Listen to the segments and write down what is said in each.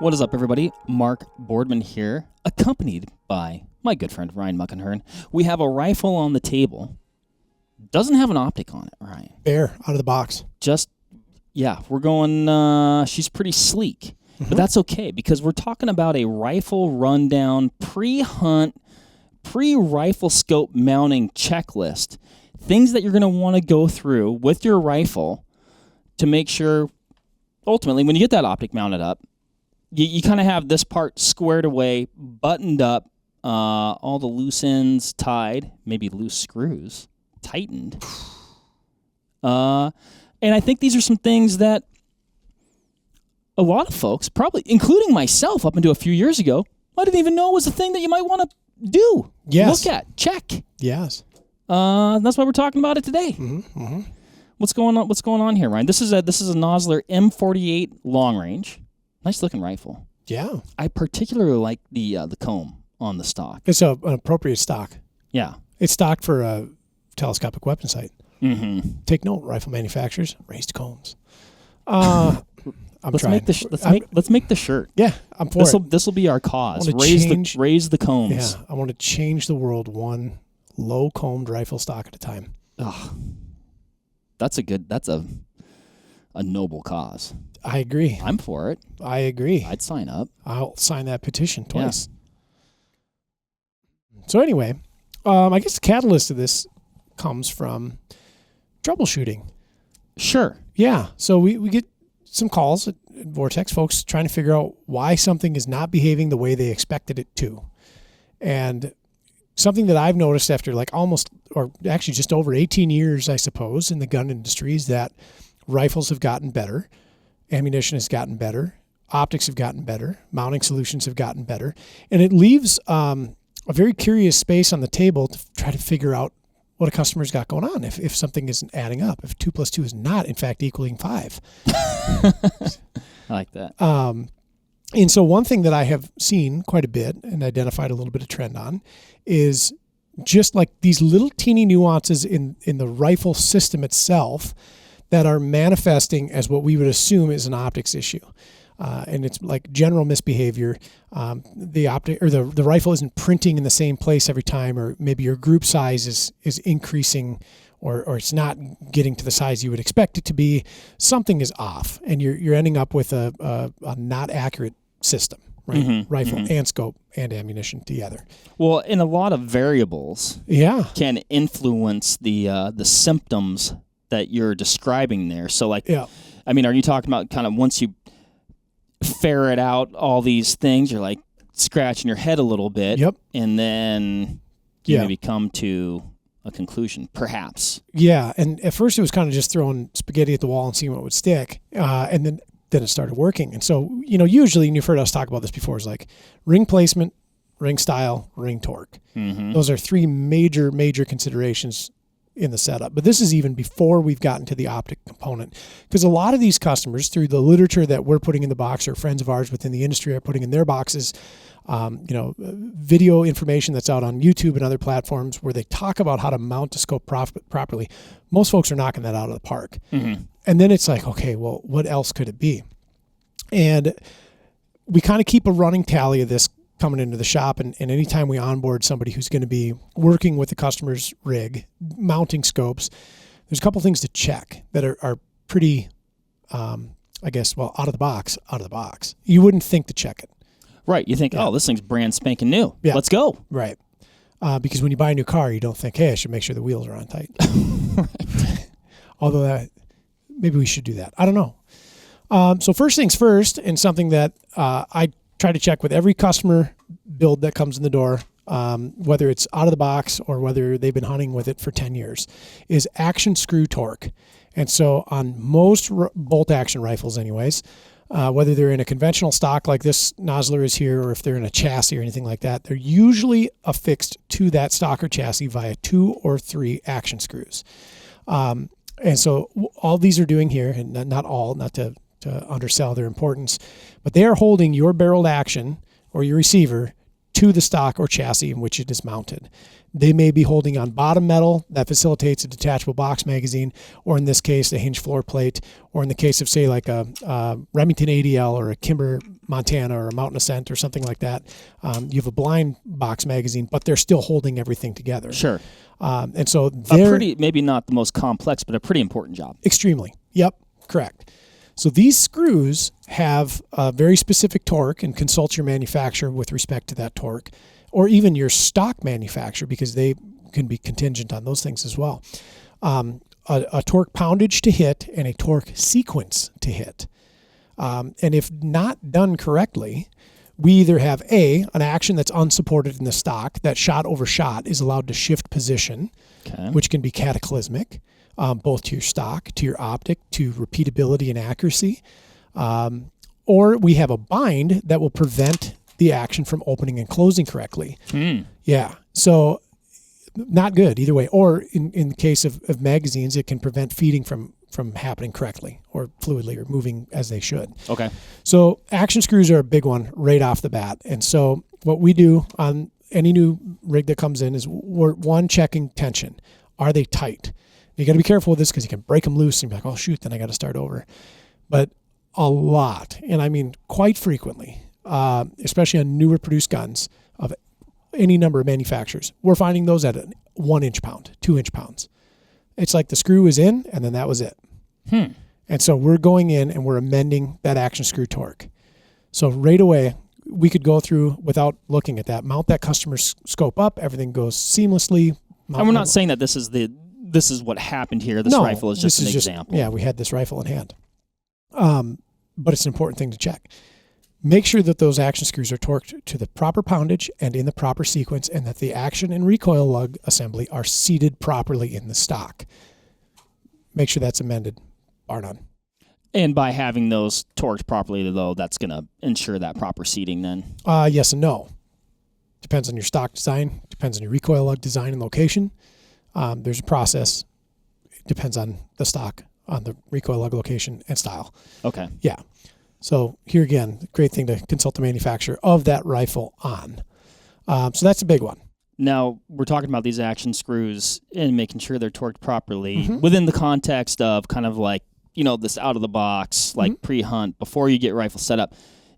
What is up, everybody? Mark Boardman here, accompanied by my good friend Ryan Muckenhirn. We have a rifle on the table. Doesn't have an optic on it, Ryan. Bare, out of the box. We're going, she's pretty sleek. But that's okay, because we're talking about a rifle rundown, pre-hunt, pre-rifle scope mounting checklist. Things that you're going to want to go through with your rifle to make sure, ultimately, when you get that optic mounted up, you kind of have this part squared away, buttoned up, all the loose ends tied, maybe loose screws tightened. And I think these are some things that a lot of folks, probably including myself up until a few years ago, I didn't even know was a thing that you might want to do. Yes. Look at, check. Yes. That's why we're talking about it today. Mm-hmm. What's going on here, Ryan? This is a Nosler M48 long range. Nice looking rifle. Yeah. I particularly like the comb on the stock. It's an appropriate stock. Yeah. It's stock for a telescopic weapon sight. Mm-hmm. Take note, rifle manufacturers, raised combs. Let's make the shirt. Yeah, I'm for it. This will be our cause. Raise the combs. Yeah, I want to change the world one low combed rifle stock at a time. Oh, that's a noble cause. I agree. I'm for it. I agree. I'd sign up. I'll sign that petition twice. Yeah. So anyway, I guess the catalyst of this comes from troubleshooting. Sure. Yeah. So we get some calls at Vortex, folks trying to figure out why something is not behaving the way they expected it to. And something that I've noticed after just over 18 years, I suppose, in the gun industry is that rifles have gotten better. Ammunition has gotten better. Optics have gotten better. Mounting solutions have gotten better. And it leaves a very curious space on the table to try to figure out what a customer's got going on if something isn't adding up, if 2 + 2 is not, in fact, equaling 5. I like that. And so one thing that I have seen quite a bit and identified a little bit of trend on is just like these little teeny nuances in the rifle system itself that are manifesting as what we would assume is an optics issue. And it's like general misbehavior. The optic or the rifle isn't printing in the same place every time, or maybe your group size is increasing, or it's not getting to the size you would expect it to be. Something is off, and you're ending up with a not accurate system, right? Mm-hmm, Rifle and scope and ammunition together. Well, and a lot of variables can influence the symptoms that you're describing there. So are you talking about kind of once you ferret out all these things, you're like scratching your head a little bit, and then you maybe come to a conclusion, perhaps. Yeah, and at first it was kind of just throwing spaghetti at the wall and seeing what would stick, and then it started working. And so, usually, and you've heard us talk about this before, is like ring placement, ring style, ring torque. Mm-hmm. Those are three major considerations in the setup. But this is even before we've gotten to the optic component, because a lot of these customers, through the literature that we're putting in the box, or friends of ours within the industry are putting in their boxes, video information that's out on YouTube and other platforms where they talk about how to mount a scope properly. Most folks are knocking that out of the park. Mm-hmm. And then it's like, okay, well, what else could it be? And we kind of keep a running tally of this coming into the shop, and anytime we onboard somebody who's going to be working with the customer's rig, mounting scopes, there's a couple things to check that are pretty, out of the box. You wouldn't think to check it. Right. You think, this thing's brand spanking new. Yeah. Let's go. Right. Because when you buy a new car, you don't think, hey, I should make sure the wheels are on tight. Right. Although maybe we should do that. I don't know. So first things first, and something that I try to check with every customer build that comes in the door, whether it's out of the box or whether they've been hunting with it for 10 years, is action screw torque. And so on most bolt action rifles anyways, whether they're in a conventional stock like this Nosler is here, or if they're in a chassis or anything like that, they're usually affixed to that stock or chassis via 2 or 3 action screws. And so all these are doing here, and not all, not to undersell their importance, but they are holding your barreled action or your receiver to the stock or chassis in which it is mounted. They may be holding on bottom metal that facilitates a detachable box magazine, or in this case, a hinge floor plate, or in the case of, say, like a Remington ADL or a Kimber Montana or a Mountain Ascent or something like that. You have a blind box magazine, but they're still holding everything together. Sure. And so they're maybe not the most complex, but a pretty important job. Extremely. Yep, correct. So these screws have a very specific torque, and consult your manufacturer with respect to that torque, or even your stock manufacturer, because they can be contingent on those things as well. A torque poundage to hit and a torque sequence to hit. And if not done correctly, we either have an action that's unsupported in the stock, that shot over shot is allowed to shift position, which can be cataclysmic, both to your stock, to your optic, to repeatability and accuracy. Or we have a bind that will prevent the action from opening and closing correctly. Yeah. So not good either way. Or in the case of magazines, it can prevent feeding from happening correctly or fluidly or moving as they should. Okay. So action screws are a big one right off the bat. And so what we do on any new rig that comes in is we're checking tension. Are they tight? You got to be careful with this because you can break them loose and be like, oh shoot, then I got to start over. But a lot, and I mean quite frequently, especially on newer produced guns of any number of manufacturers, we're finding those at 1 inch pound, 2 inch pounds. It's like the screw is in and then that was it. And so we're going in and we're amending that action screw torque. So right away, we could go through without looking at that, mount that customer's scope up, everything goes seamlessly. And we're not saying that this is what happened here. This rifle is just an example. Yeah, we had this rifle in hand. But it's an important thing to check. Make sure that those action screws are torqued to the proper poundage and in the proper sequence, and that the action and recoil lug assembly are seated properly in the stock. Make sure that's amended, bar none. And by having those torqued properly, though, that's going to ensure that proper seating then? Yes and no. Depends on your stock design, depends on your recoil lug design and location. There's a process. It depends on the stock, on the recoil lug location and style. Okay. Yeah. So here again, great thing to consult the manufacturer of that rifle on. So that's a big one. Now, we're talking about these action screws and making sure they're torqued properly within the context of kind of like, this out of the box, like pre-hunt, before you get rifle set up.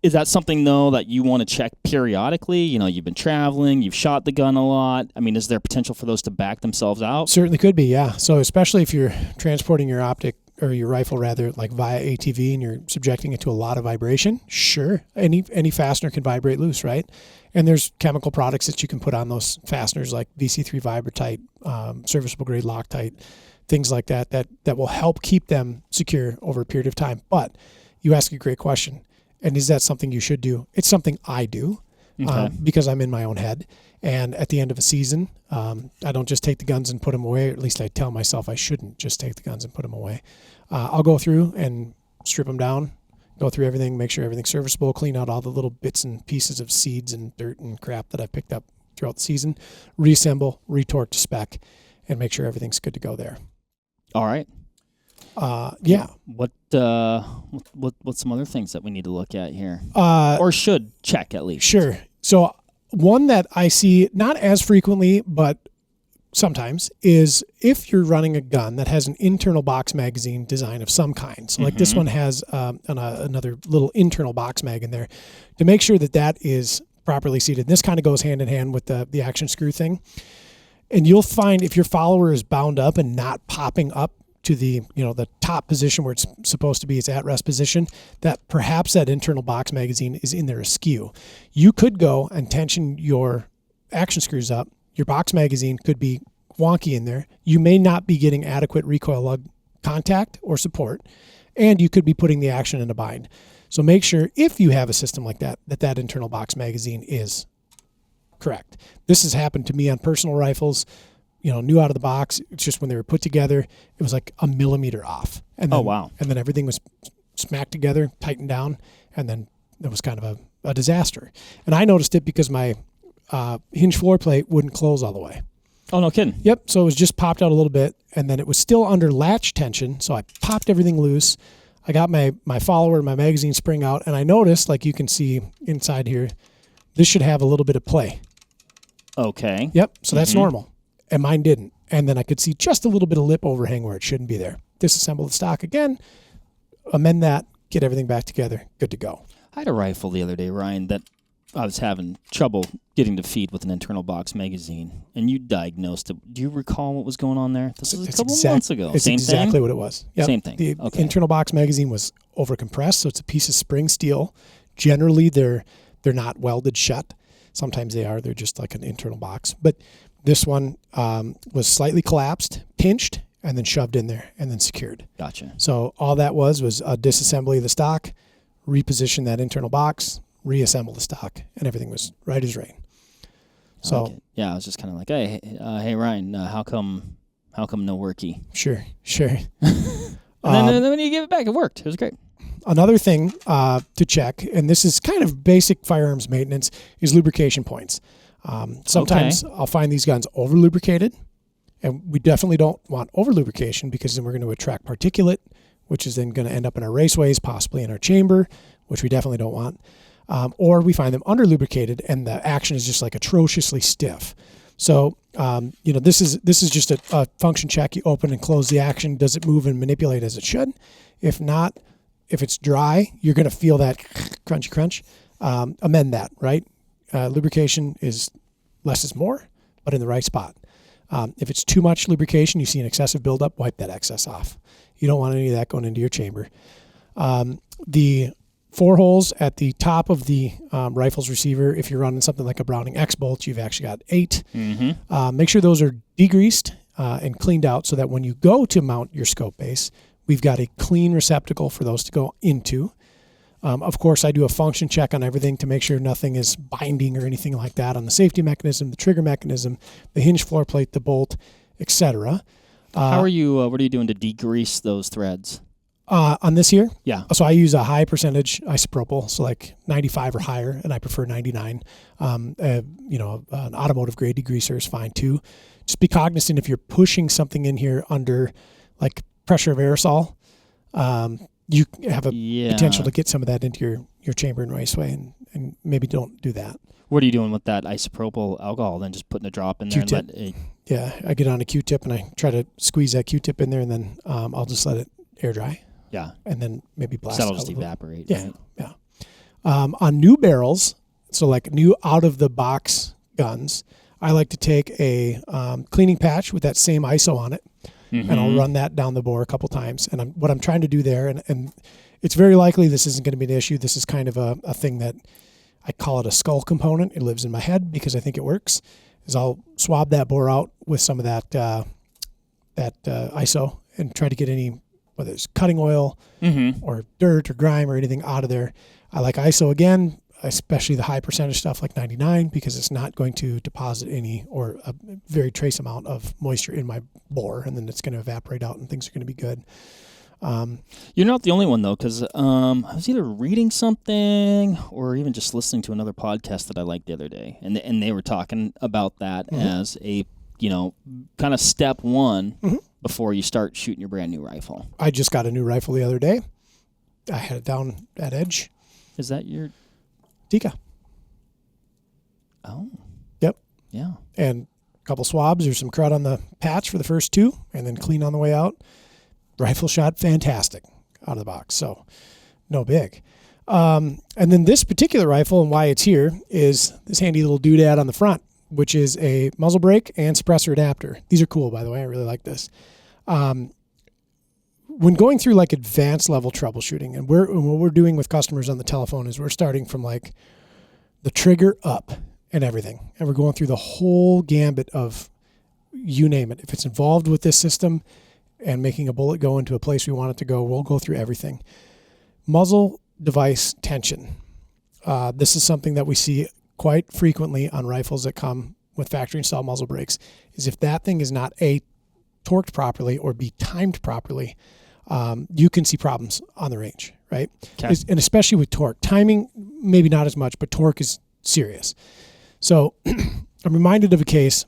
Is that something, though, that you want to check periodically? You've been traveling, you've shot the gun a lot. I mean, is there potential for those to back themselves out? Certainly could be, yeah. So especially if you're transporting your optic, or your rifle rather, like via ATV, and you're subjecting it to a lot of vibration, sure, any fastener can vibrate loose, right? And there's chemical products that you can put on those fasteners, like VC3 Vibrotite, serviceable grade Loctite, things like that will help keep them secure over a period of time. But you ask a great question, and is that something you should do? It's something I do. Because I'm in my own head. And at the end of a season, I don't just take the guns and put them away, or at least I tell myself I shouldn't just take the guns and put them away. I'll go through and strip them down, go through everything, make sure everything's serviceable, clean out all the little bits and pieces of seeds and dirt and crap that I've picked up throughout the season, reassemble, retorque to spec, and make sure everything's good to go there. All right. Yeah. What's some other things that we need to look at here, or should check at least? Sure. So one that I see not as frequently, but sometimes, is if you're running a gun that has an internal box magazine design of some kind. So like this one has another little internal box mag in there, to make sure that is properly seated. And this kind of goes hand in hand with the action screw thing. And you'll find if your follower is bound up and not popping up to the top position where it's supposed to be, its at-rest position, that perhaps that internal box magazine is in there askew. You could go and tension your action screws up. Your box magazine could be wonky in there. You may not be getting adequate recoil lug contact or support, and you could be putting the action in a bind. So make sure, if you have a system like that internal box magazine is correct. This has happened to me on personal rifles. New out of the box. It's just when they were put together, it was like a millimeter off. And then, oh, wow. And then everything was smacked together, tightened down, and then it was kind of a disaster. And I noticed it because my hinge floor plate wouldn't close all the way. Oh, no kidding. Yep. So it was just popped out a little bit, and then it was still under latch tension, so I popped everything loose. I got my follower, my magazine spring out, and I noticed, like you can see inside here, This should have a little bit of play. Okay. Yep, so that's normal. And mine didn't. And then I could see just a little bit of lip overhang where it shouldn't be there. Disassemble the stock again, amend that, get everything back together, good to go. I had a rifle the other day, Ryan, that I was having trouble getting to feed with an internal box magazine, and you diagnosed it. Do you recall what was going on there? This was a couple months ago. It's Same exactly thing? what it was. Yep. Same thing. The Okay. internal box magazine was overcompressed, so it's a piece of spring steel. Generally, they're not welded shut. Sometimes they are. They're just like an internal box. But this one was slightly collapsed, pinched, and then shoved in there, and then secured. Gotcha. So all that was a disassembly of the stock, reposition that internal box, reassemble the stock, and everything was right as rain. So Okay. Yeah, I was just kind of like, hey, Ryan, how come no worky? sure. And then when you give it back, it worked. It was great. Another thing to check, and this is kind of basic firearms maintenance, is lubrication points. Sometimes I'll find these guns over lubricated, and we definitely don't want over lubrication because then we're going to attract particulate, which is then going to end up in our raceways, possibly in our chamber, which we definitely don't want. Or we find them under lubricated, and the action is just like atrociously stiff. So this is just a function check. You open and close the action. Does it move and manipulate as it should? If not, if it's dry, you're going to feel that crunchy crunch. Amend that, right? Lubrication is less is more, but in the right spot. If it's too much lubrication, you see an excessive buildup, wipe that excess off. You don't want any of that going into your chamber. The 4 holes at the top of the rifle's receiver, if you're running something like a Browning X-Bolt, you've actually got 8. Make sure those are degreased and cleaned out so that when you go to mount your scope base, we've got a clean receptacle for those to go into. Of course, I do a function check on everything to make sure nothing is binding or anything like that on the safety mechanism, the trigger mechanism, the hinge floor plate, the bolt, etc. How are you? What are you doing to degrease those threads? On this here? Yeah. So I use a high percentage isopropyl, so like 95 or higher, and I prefer 99. An automotive grade degreaser is fine too. Just be cognizant if you're pushing something in here under like pressure of aerosol, you have a potential to get some of that into your chamber and raceway, and maybe don't do that. What are you doing with that isopropyl alcohol? Then just putting a drop in there? Q-tip. Yeah, I get on a Q-tip and I try to squeeze that Q-tip in there, and then I'll just let it air dry. Yeah. And then maybe blast That'll it just out evaporate. Yeah, right? yeah. On new barrels, so like new out-of-the-box guns, I like to take a cleaning patch with that same ISO on it, and I'll run that down the bore a couple times. And what I'm trying to do there, and it's very likely this isn't going to be an issue. This is kind of a thing that I call it a skull component. It lives in my head because I think it works. Is I'll swab that bore out with some of that ISO and try to get any, whether it's cutting oil or dirt or grime or anything out of there. I like ISO again, especially the high percentage stuff like 99, because it's not going to deposit any or a very trace amount of moisture in my bore, and then it's going to evaporate out and things are going to be good. You're not the only one, though, because I was either reading something or even just listening to another podcast that I liked the other day, and they were talking about that as a, kind of step one before you start shooting your brand new rifle. I just got a new rifle the other day. I had it down at Edge. Is that your... Tika. Oh. Yep. Yeah. And a couple swabs or some crud on the patch for the first 2, and then clean on the way out. Rifle shot fantastic out of the box, so no big. And then this particular rifle and why it's here is this handy little doodad on the front, which is a muzzle brake and suppressor adapter. These are cool, by the way. I really like this. When going through like advanced level troubleshooting, and what we're doing with customers on the telephone is we're starting from like the trigger up and everything, and we're going through the whole gambit of you name it. If it's involved with this system and making a bullet go into a place we want it to go, we'll go through everything. Muzzle device tension. This is something that we see quite frequently on rifles that come with factory installed muzzle brakes, is if that thing is not A, torqued properly, or B, timed properly, you can see problems on the range, right? Okay. And especially with torque. Timing, maybe not as much, but torque is serious. So I'm reminded of a case,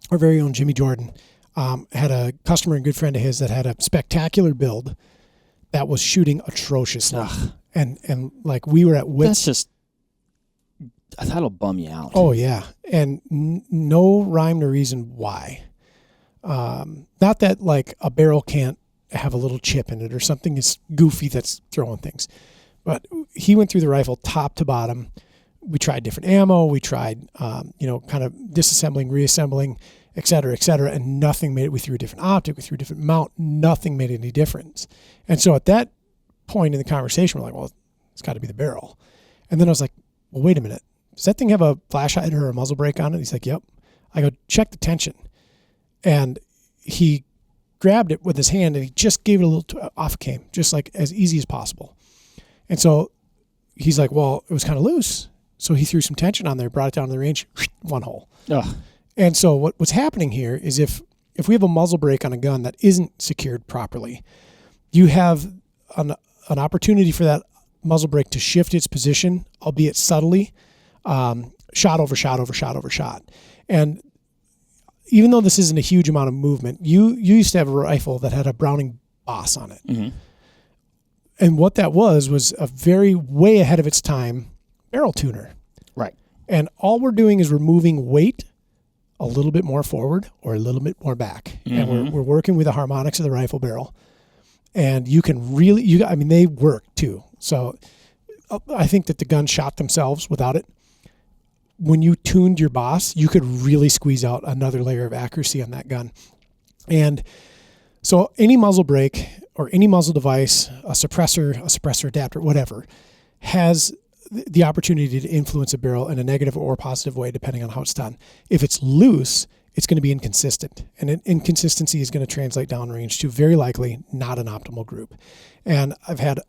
our very own Jimmy Jordan had a customer and good friend of his that had a spectacular build that was shooting atrociously. And like we were at wits. That's just that'll bum you out. Oh, yeah. And no rhyme or reason why. Not that like a barrel can't have a little chip in it or something is goofy that's throwing things. But he went through the rifle top to bottom. We tried different ammo. We tried, kind of disassembling, reassembling, et cetera, and nothing made it. We threw a different optic. We threw a different mount. Nothing made any difference. And so at that point in the conversation, we're like, well, it's got to be the barrel. And then I was like, well, wait a minute. Does that thing have a flash hider or a muzzle brake on it? He's like, yep. I go, check the tension. And he grabbed it with his hand and he just gave it a little off came, just like as easy as possible. And so he's like, well, it was kind of loose. So he threw some tension on there, brought it down to the range, one hole. Ugh. And so what's happening here is if we have a muzzle brake on a gun that isn't secured properly, you have an opportunity for that muzzle brake to shift its position, albeit subtly, shot over shot over shot over shot. And even though this isn't a huge amount of movement, you used to have a rifle that had a Browning boss on it. Mm-hmm. And what that was a very way ahead of its time barrel tuner. Right. And all we're doing is we're moving weight a little bit more forward or a little bit more back. Mm-hmm. And we're working with the harmonics of the rifle barrel. And you can really, they work too. So I think that the guns shot themselves without it. When you tuned your boss, you could really squeeze out another layer of accuracy on that gun. And so any muzzle brake or any muzzle device, a suppressor adapter, whatever, has the opportunity to influence a barrel in a negative or positive way, depending on how it's done. If it's loose, it's going to be inconsistent. And inconsistency is going to translate downrange to very likely not an optimal group. And I've had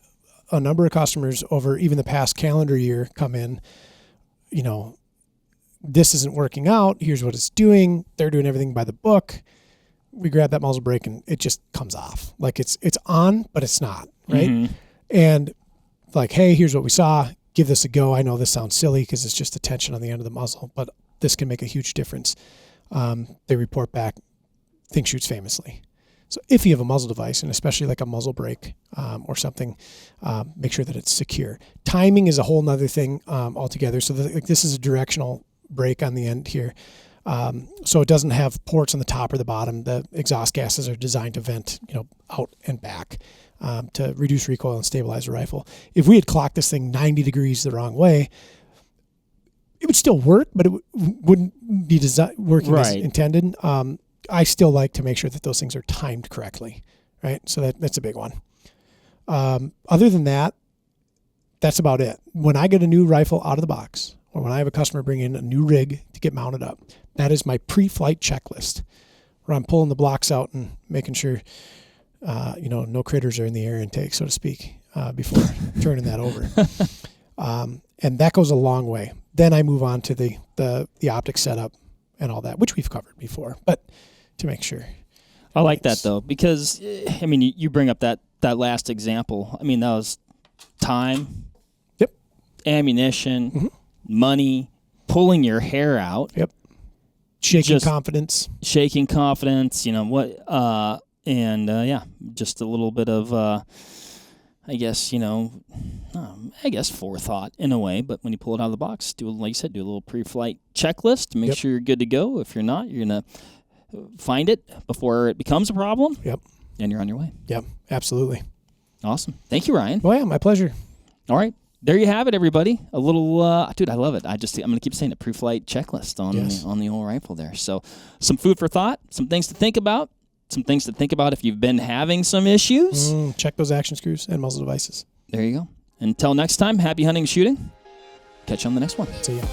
a number of customers over even the past calendar year come in, this isn't working out. Here's what it's doing. They're doing everything by the book. We grab that muzzle brake and it just comes off. Like it's on, but it's not, right? Mm-hmm. And like, hey, here's what we saw. Give this a go. I know this sounds silly because it's just the tension on the end of the muzzle, but this can make a huge difference. They report back, thing shoots famously. So if you have a muzzle device, and especially like a muzzle brake or something, make sure that it's secure. Timing is a whole nother thing altogether. So this is a directional brake on the end here. So it doesn't have ports on the top or the bottom. The exhaust gases are designed to vent, out and back to reduce recoil and stabilize the rifle. If we had clocked this thing 90 degrees the wrong way, it would still work, but it wouldn't be working as intended. I still like to make sure that those things are timed correctly, right? So that's a big one. Other than that, that's about it. When I get a new rifle out of the box, or when I have a customer bring in a new rig to get mounted up, that is my pre-flight checklist, where I'm pulling the blocks out and making sure, no critters are in the air intake, so to speak, before turning that over. And that goes a long way. Then I move on to the optic setup and all that, which we've covered before, but to make sure. I like that though, because you bring up that last example. That was time, yep, ammunition, mm-hmm. money, pulling your hair out, yep, shaking confidence, just a little bit of forethought in a way. But when you pull it out of the box, do a little pre-flight checklist to make sure you're good to go. If you're not, you're gonna find it before it becomes a problem. Yep, and you're on your way. Yep, absolutely. Awesome. Thank you, Ryan. Oh yeah, my pleasure. All right. There you have it, everybody. A little, dude, I love it. I'm going to keep saying a pre-flight checklist on the old rifle there. So some food for thought, some things to think about, if you've been having some issues. Check those action screws and muzzle devices. There you go. Until next time, happy hunting and shooting. Catch you on the next one. See ya.